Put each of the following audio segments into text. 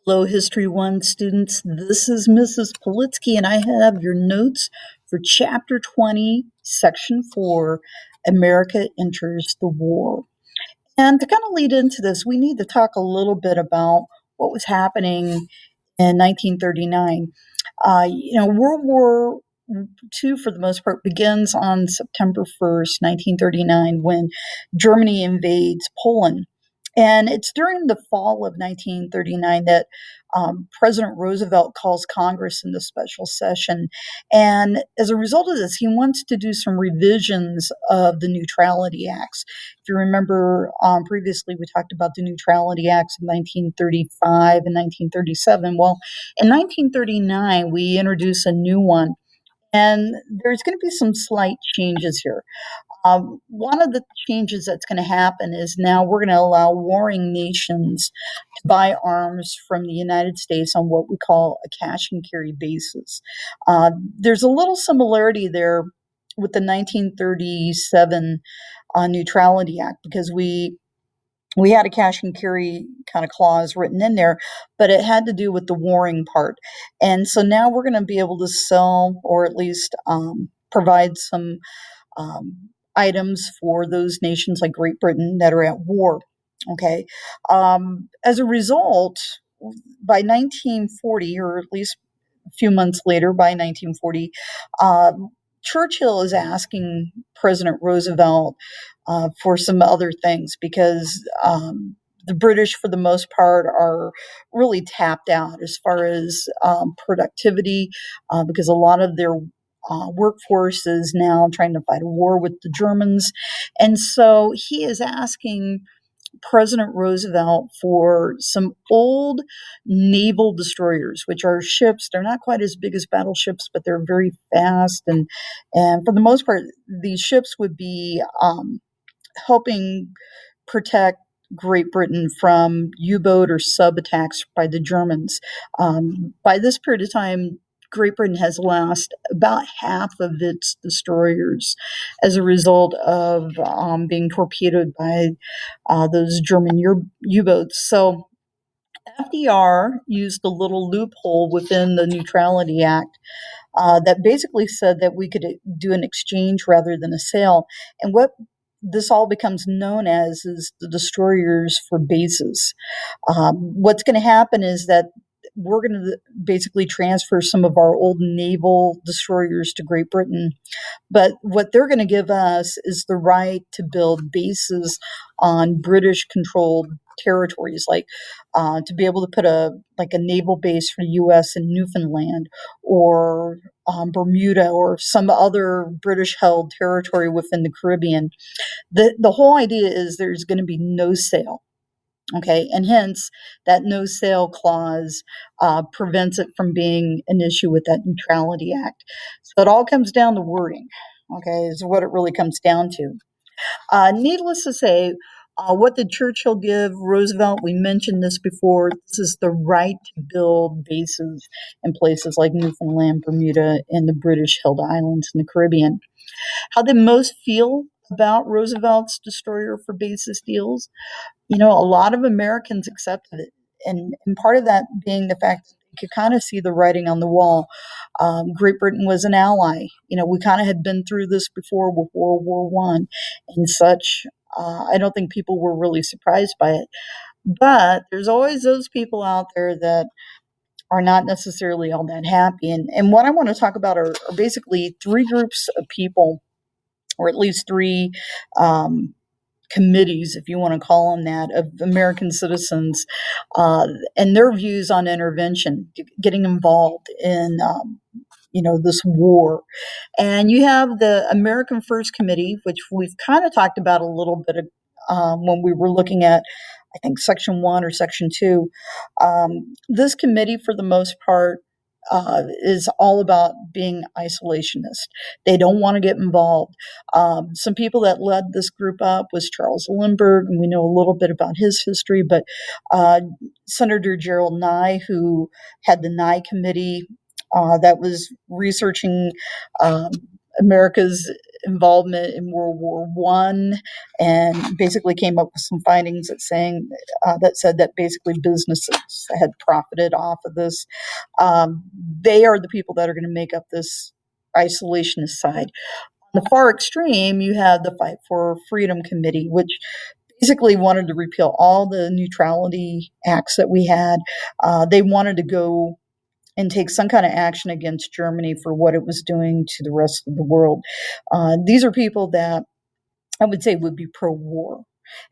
Hello, History 1 students. This is Mrs. Politsky, and I have your notes for Chapter 20, Section 4, America Enters the War. And to kind of lead into this, we need to talk a little bit about what was happening in 1939. World War II, for the most part, begins on September 1st, 1939, when Germany invades Poland. And it's during the fall of 1939 that President Roosevelt calls Congress into special session. And as a result of this, he wants to do some revisions of the Neutrality Acts. If you remember, previously we talked about the Neutrality Acts of 1935 and 1937. Well, in 1939, we introduce a new one, and there's going to be some slight changes here. One of the changes that's going to happen is now we're going to allow warring nations to buy arms from the United States on what we call a cash and carry basis. There's a little similarity there with the 1937 Neutrality Act, because we had a cash and carry kind of clause written in there, but it had to do with the warring part. And so now we're going to be able to sell, or at least provide some items for those nations like Great Britain that are at war. Okay. As a result, by 1940, or at least a few months later, by 1940, Churchill is asking President Roosevelt for some other things, because the British, for the most part, are really tapped out as far as productivity, because a lot of their workforce is now trying to fight a war with the Germans. And so he is asking President Roosevelt for some old naval destroyers, which are ships. They're not quite as big as battleships, but they're very fast. And for the most part, these ships would be helping protect Great Britain from U-boat or sub attacks by the Germans. By this period of time, Great Britain has lost about half of its destroyers as a result of being torpedoed by those German U-boats. So FDR used a little loophole within the Neutrality Act that basically said that we could do an exchange rather than a sale. And what this all becomes known as is the destroyers for bases. What's going to happen is that we're going to basically transfer some of our old naval destroyers to Great Britain, but what they're going to give us is the right to build bases on British-controlled territories, like to be able to put a naval base for the U.S. in Newfoundland, or Bermuda, or some other British-held territory within the Caribbean. The whole idea is there's going to be no sale. Okay, and hence that no sale clause prevents it from being an issue with that Neutrality Act. So it all comes down to wording, okay, is what it really comes down to. Needless to say, what did Churchill give Roosevelt? We mentioned this before. This is the right to build bases in places like Newfoundland, Bermuda, and the British-held islands in the Caribbean. How did most feel about Roosevelt's destroyer for bases deals? A lot of Americans accepted it. And part of that being the fact that you could kind of see the writing on the wall. Great Britain was an ally. We kind of had been through this before with World War One and such. I don't think people were really surprised by it. But there's always those people out there that are not necessarily all that happy. And what I want to talk about are basically three groups of people, or at least three committees, if you want to call them that, of American citizens, and their views on intervention, getting involved in this war. And you have the American First Committee, which we've kind of talked about a little bit when we were looking at, I think, Section 1 or Section 2. This committee, for the most part, is all about being isolationist. They don't want to get involved. Some people that led this group up was Charles Lindbergh, and we know a little bit about his history, but Senator Gerald Nye, who had the Nye Committee that was researching America's involvement in World War One, and basically came up with some findings that said that basically businesses had profited off of this. They are the people that are going to make up this isolationist side. On the far extreme, you have the Fight for Freedom Committee, which basically wanted to repeal all the neutrality acts that we had. They wanted to go and take some kind of action against Germany for what it was doing to the rest of the world. These are people that I would say would be pro-war.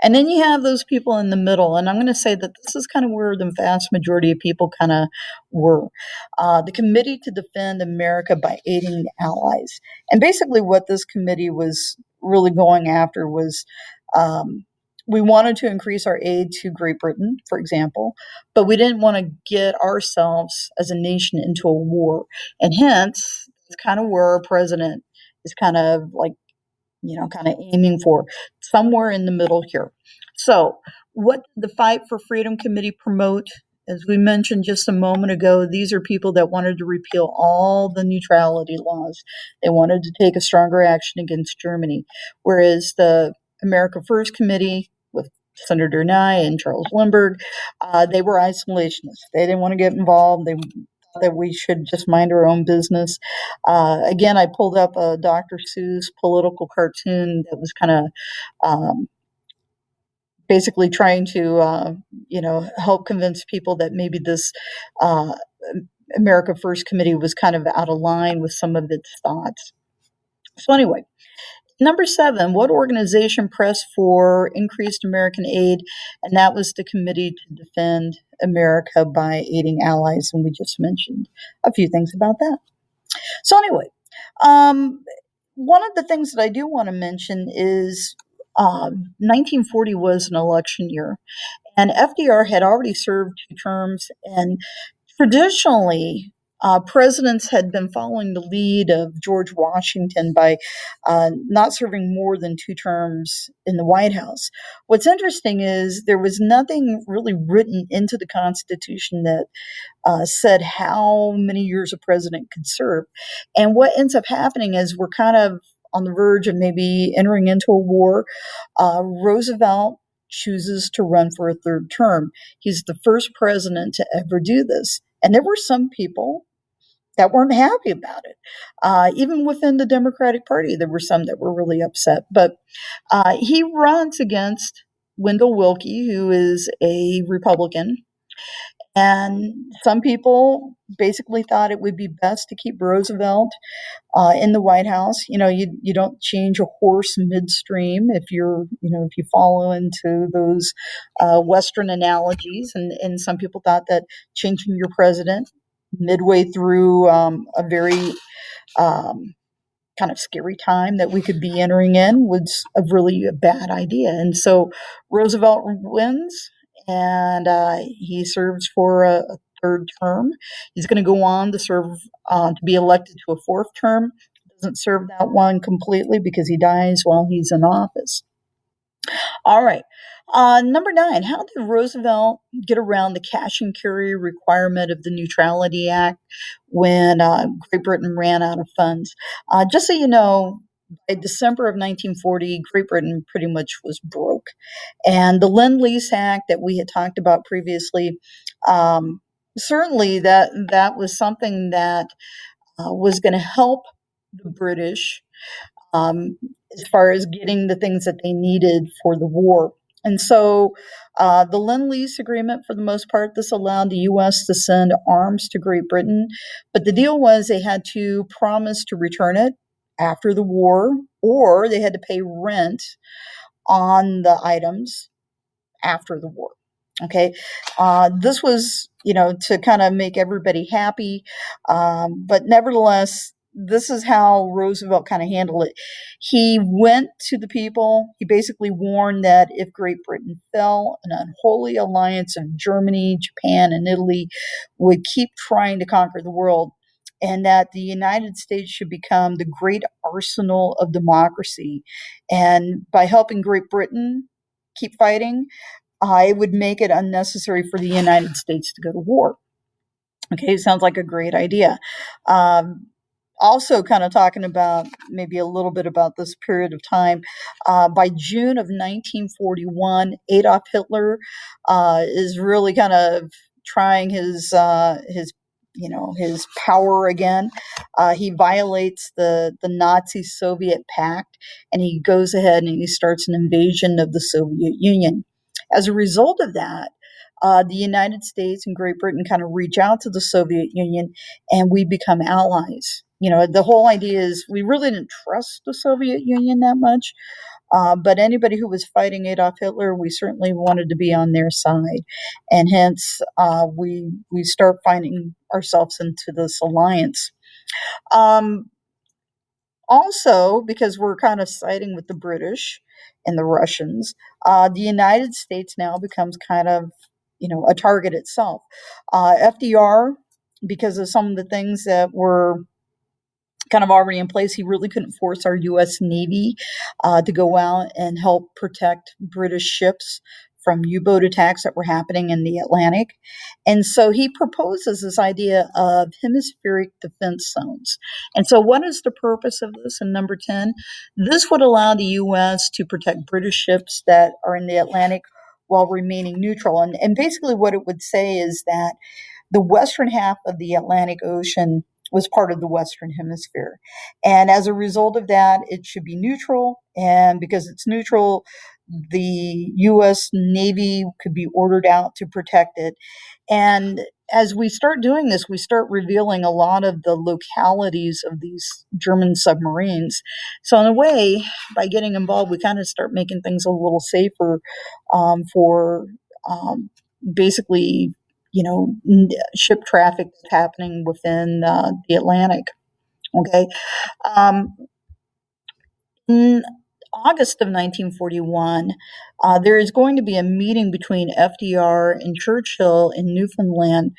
And then you have those people in the middle, and I'm going to say that this is kind of where the vast majority of people kind of were. The Committee to Defend America by Aiding Allies. And basically what this committee was really going after was we wanted to increase our aid to Great Britain, for example, but we didn't want to get ourselves as a nation into a war. And hence, it's kind of where our president is kind of like, kind of aiming for somewhere in the middle here. So, what did the Fight for Freedom Committee promote? As we mentioned just a moment ago, these are people that wanted to repeal all the neutrality laws. They wanted to take a stronger action against Germany. Whereas the America First Committee, with Senator Nye and Charles Lindbergh, they were isolationists. They didn't want to get involved. They that we should just mind our own business. Again, I pulled up a Dr. Seuss political cartoon that was kind of basically trying to, help convince people that maybe this uh, America First Committee was kind of out of line with some of its thoughts. So anyway, number 7, what organization pressed for increased American aid? And that was the Committee to Defend America by Aiding Allies. And we just mentioned a few things about that. So anyway, one of the things that I do want to mention is 1940 was an election year, and FDR had already served 2 terms, and traditionally, presidents had been following the lead of George Washington by not serving more than 2 terms in the White House. What's interesting is there was nothing really written into the Constitution that said how many years a president could serve. And what ends up happening is we're kind of on the verge of maybe entering into a war. Roosevelt chooses to run for a 3rd term. He's the first president to ever do this. And there were some people that weren't happy about it. Even within the Democratic Party, there were some that were really upset. But he runs against Wendell Willkie, who is a Republican. And some people basically thought it would be best to keep Roosevelt in the White House. You don't change a horse midstream if if you follow into those Western analogies. And some people thought that changing your president midway through a very kind of scary time that we could be entering in was a really bad idea. And so Roosevelt wins, and he serves for a 3rd term. He's going to go on to serve to be elected to a 4th term. Doesn't serve that one completely because he dies while he's in office. All right. Number 9, how did Roosevelt get around the cash and carry requirement of the Neutrality Act when Great Britain ran out of funds? Just so you know, by December of 1940, Great Britain pretty much was broke. And the Lend-Lease Act that we had talked about previously, certainly that was something that was going to help the British as far as getting the things that they needed for the war. And so the Lend-Lease Agreement, for the most part, this allowed the U.S. to send arms to Great Britain. But the deal was they had to promise to return it after the war, or they had to pay rent on the items after the war. Okay, this was, to kind of make everybody happy, but nevertheless, this is how Roosevelt kind of handled it. He went to the people. He basically warned that if Great Britain fell, an unholy alliance of Germany, Japan, and Italy would keep trying to conquer the world, and that the United States should become the great arsenal of democracy. And by helping Great Britain keep fighting, it would make it unnecessary for the United States to go to war. Okay, sounds like a great idea. Also kind of talking about maybe a little bit about this period of time. By June of 1941, Adolf Hitler is really kind of trying his power again. He violates the Nazi Soviet pact, and he goes ahead and he starts an invasion of the Soviet Union. As a result of that, the United States and Great Britain kind of reach out to the Soviet Union, and we become allies. The whole idea is we really didn't trust the Soviet Union that much, but anybody who was fighting Adolf Hitler, we certainly wanted to be on their side, and hence we start finding ourselves into this alliance. Um, Also, because we're kind of siding with the British and the Russians, the United States now becomes kind of a target itself. FDR, because of some of the things that were kind of already in place. He really couldn't force our U.S. Navy to go out and help protect British ships from U-boat attacks that were happening in the Atlantic. And so he proposes this idea of hemispheric defense zones. And so what is the purpose of this in number 10? This would allow the U.S. to protect British ships that are in the Atlantic while remaining neutral. And basically what it would say is that the western half of the Atlantic Ocean was part of the Western Hemisphere. And as a result of that, it should be neutral. And because it's neutral, the U.S. Navy could be ordered out to protect it. And as we start doing this, we start revealing a lot of the localities of these German submarines. So, in a way, by getting involved, we kind of start making things a little safer for basically ship traffic that's happening within the Atlantic. Okay. Um, in August of 1941, there is going to be a meeting between FDR and Churchill in Newfoundland,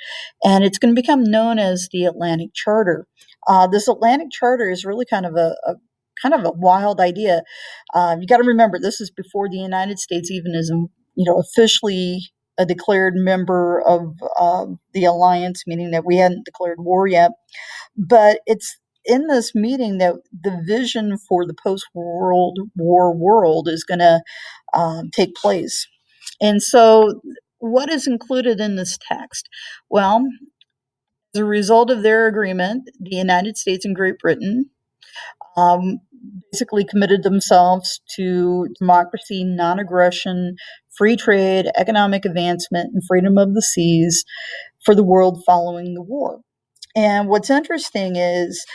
and it's going to become known as the Atlantic Charter. This Atlantic Charter is really kind of a wild idea. You got to remember, this is before the United States even is, officially a declared member of the alliance, meaning that we hadn't declared war yet. But it's in this meeting that the vision for the post-World War world is going to take place. And so, what is included in this text? Well, as a result of their agreement, the United States and Great Britain um, basically committed themselves to democracy, non aggression, free trade, economic advancement, and freedom of the seas for the world following the war. And what's interesting is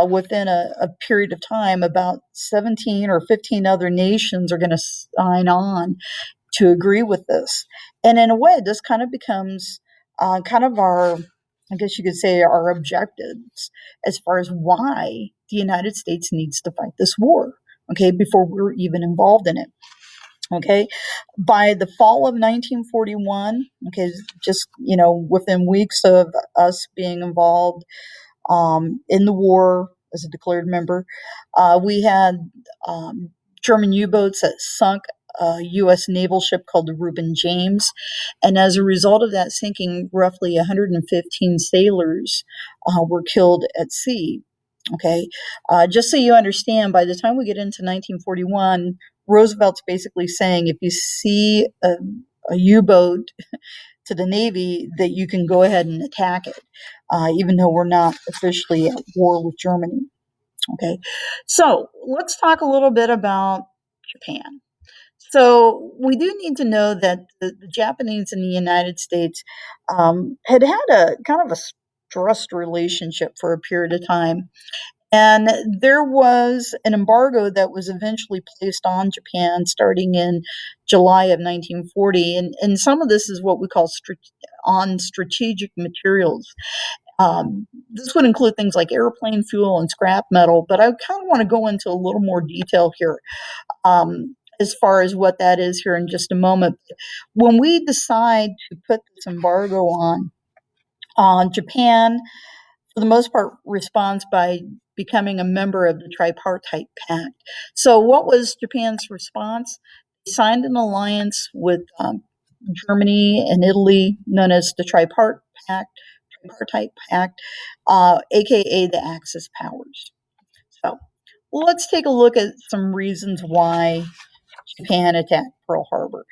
within a period of time, about 17 or 15 other nations are going to sign on to agree with this. And in a way, this kind of becomes kind of our, I guess you could say, our objectives as far as why the United States needs to fight this war, okay, before we're even involved in it. Okay, by the fall of 1941, okay, just within weeks of us being involved in the war as a declared member, we had German U-boats that sunk a U.S. naval ship called the Reuben James, and as a result of that sinking, roughly 115 sailors were killed at sea. Okay, just so you understand, by the time we get into 1941, Roosevelt's basically saying if you see a U-boat to the Navy, that you can go ahead and attack it, even though we're not officially at war with Germany. Okay, so let's talk a little bit about Japan. So we do need to know that the Japanese and the United States had a kind of a stressed relationship for a period of time. And there was an embargo that was eventually placed on Japan starting in July of 1940. And some of this is what we call on strategic materials. This would include things like airplane fuel and scrap metal, but I kind of want to go into a little more detail here as far as what that is here in just a moment. When we decide to put this embargo on, Japan, for the most part, responds by becoming a member of the Tripartite Pact. So, what was Japan's response? They signed an alliance with Germany and Italy, known as the Tripartite Pact. Tripartite Pact, aka the Axis powers. So let's take a look at some reasons why Japan attacked Pearl Harbor.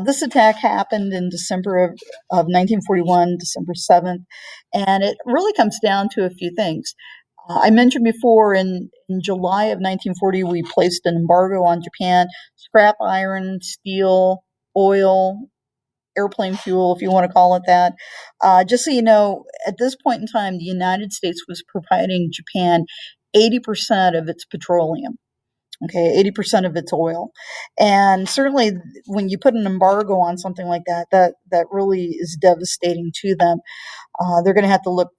This attack happened in December of 1941, December 7th, and it really comes down to a few things. I mentioned before in July of 1940, we placed an embargo on Japan, scrap iron, steel, oil, airplane fuel, if you want to call it that. Just so you know, at this point in time, the United States was providing Japan 80% of its petroleum. Okay, 80% of its oil. And certainly when you put an embargo on something like that, that really is devastating to them. They're going to have to look,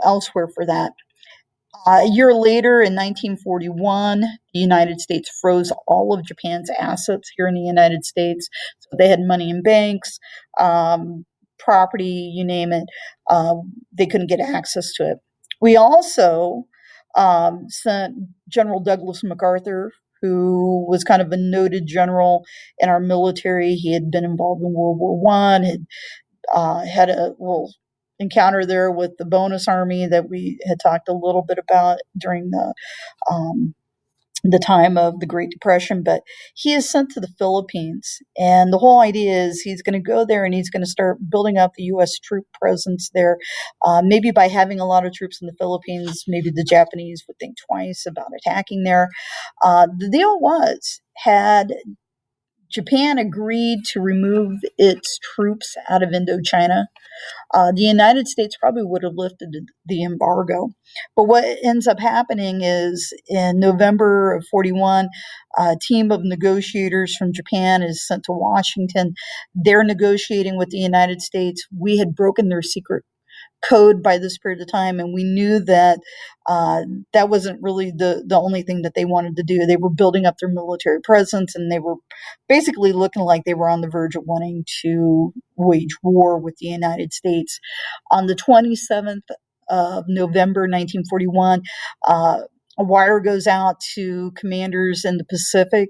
elsewhere for that. A year later, in 1941, the United States froze all of Japan's assets here in the United States. So they had money in banks, property, you name it. They couldn't get access to it. We also sent General Douglas MacArthur, who was kind of a noted general in our military. He had been involved in World War One, had a little encounter there with the bonus army that we had talked a little bit about during the time of the Great Depression, but he is sent to the Philippines. And the whole idea is he's going to go there and he's going to start building up the U.S. troop presence there. Maybe by having a lot of troops in the Philippines, maybe the Japanese would think twice about attacking there. The deal was, had Japan agreed to remove its troops out of Indochina, the United States probably would have lifted the embargo. But what ends up happening is in November of 41, a team of negotiators from Japan is sent to Washington. They're negotiating with the United States. We had broken their secret code by this period of time, and we knew that that wasn't really the only thing that they wanted to do. They were building up their military presence, and they were basically looking like they were on the verge of wanting to wage war with the United States. On the 27th of November 1941, a wire goes out to commanders in the Pacific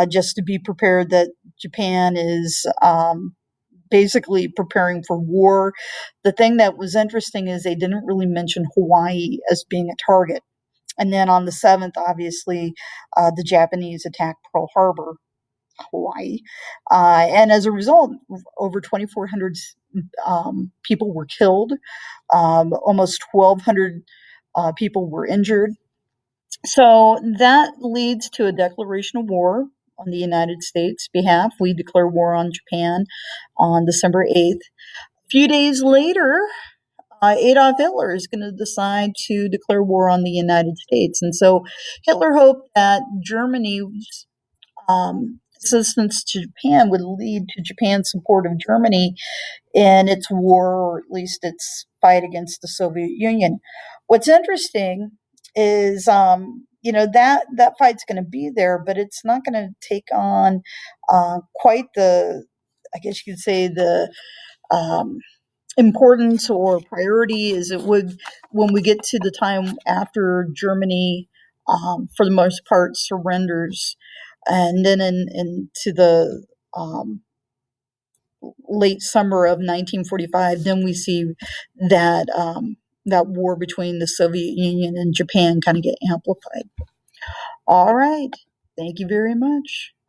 just to be prepared that Japan is basically preparing for war. The thing that was interesting is they didn't really mention Hawaii as being a target. And then on the 7th, obviously, the Japanese attacked Pearl Harbor, Hawaii. And as a result, over 2,400 people were killed. Almost 1,200 people were injured. So that leads to a declaration of war on the United States' behalf. We declare war on Japan on December 8th. A few days later, Adolf Hitler is going to decide to declare war on the United States. And so Hitler hoped that Germany's assistance to Japan would lead to Japan's support of Germany in its war, or at least its fight against the Soviet Union. What's interesting is, that fight's going to be there, but it's not going to take on quite the, I guess you could say, the importance or priority as it would when we get to the time after Germany, for the most part, surrenders. And then into the late summer of 1945, then we see that that war between the Soviet Union and Japan kind of get amplified. All right. Thank you very much.